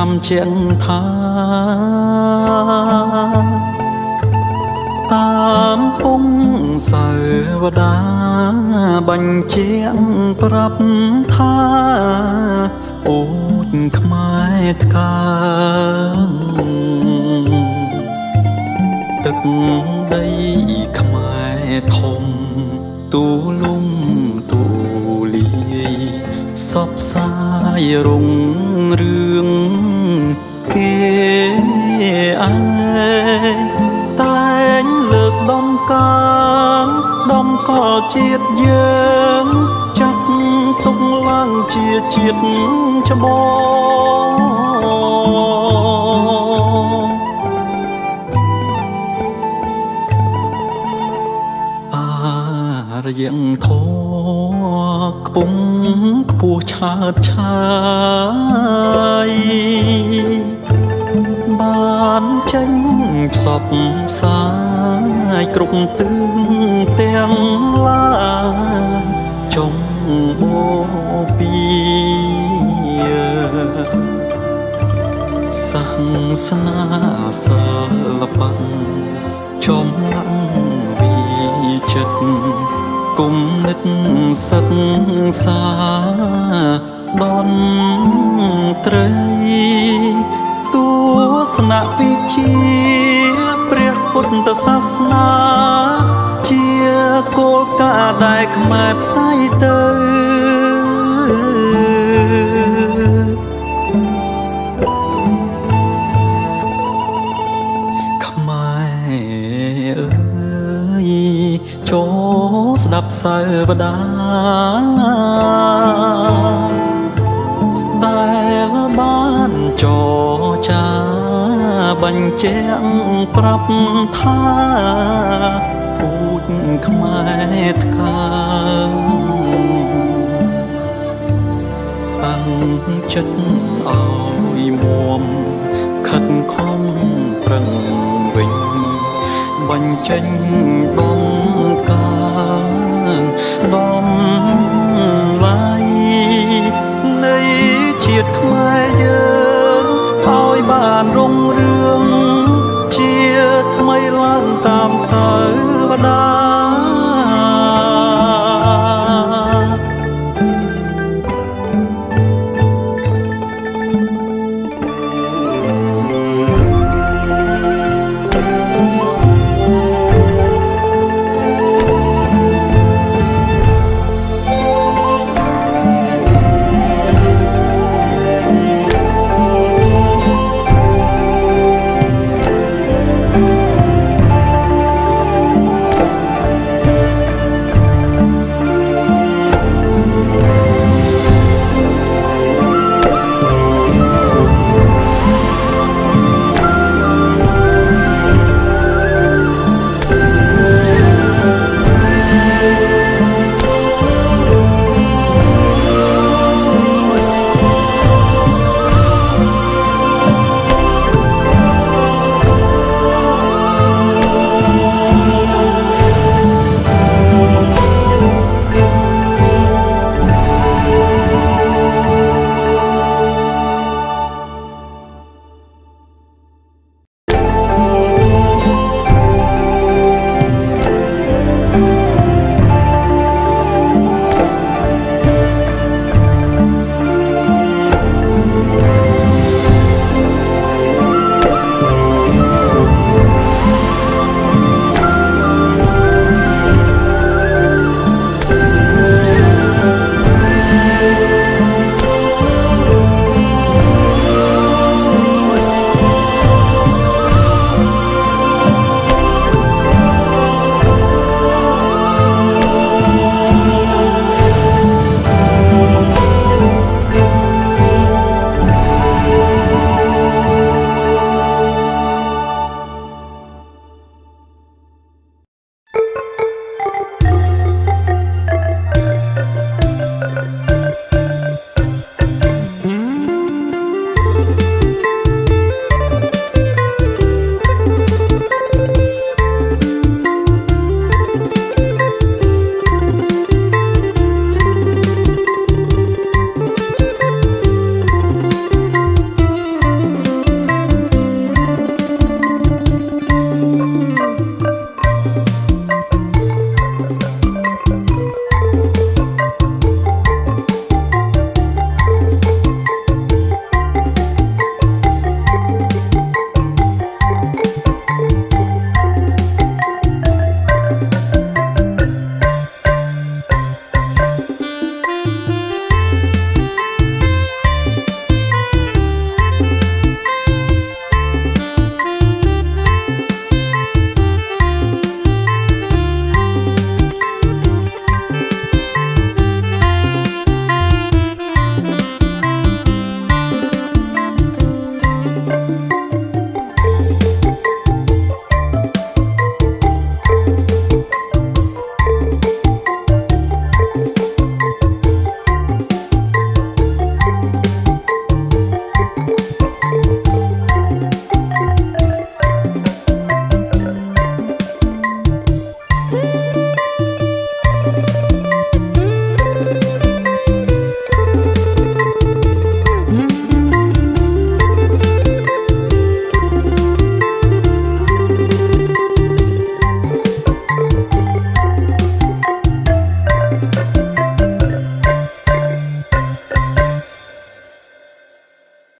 ចាំជាងថាតាមពងសាវតាបញ្ជាប្រាប់ថាអូនខ្មែរថ្កើងទឹកដីខ្មែរធំទូលំទូលាយសពសាយរុងរឿងគេឯងតែងលើកដំកើងដំកល់ជាតិយើងចាត់ទុកឡើងជាជាតិច្បងរយ៉ាងធោខ្ពង់ខ្ពស់ឆើតឆាយបានចេញផ្សព្វផ្សាយគ្រប់ទិសទាំងឡាយចុងបូពីសាសនាសិល្បៈចំឡាំវិចិត្តគុំនិតសិក្សាដនត្រីទស្សនវិជ្ជាព្រះពុទ្ធសាសនាជាគោលការណ៍ដែលខ្មែរផ្សាយទៅខ្មែរអើយចូលស្ដាប់សាវតាដែលបានចរចាបញ្ជាក់ប្រាប់ថាពូជខ្មែរថ្កើងតាំងចិត្តឲ្យមួមខិតខំប្រឹងវិញបញ្ចេញដំកើងដំឡាយនៃជាតិខ្មែរយើងឲ្យបានរុងរឿងជាថ្មីឡើងតាមសើ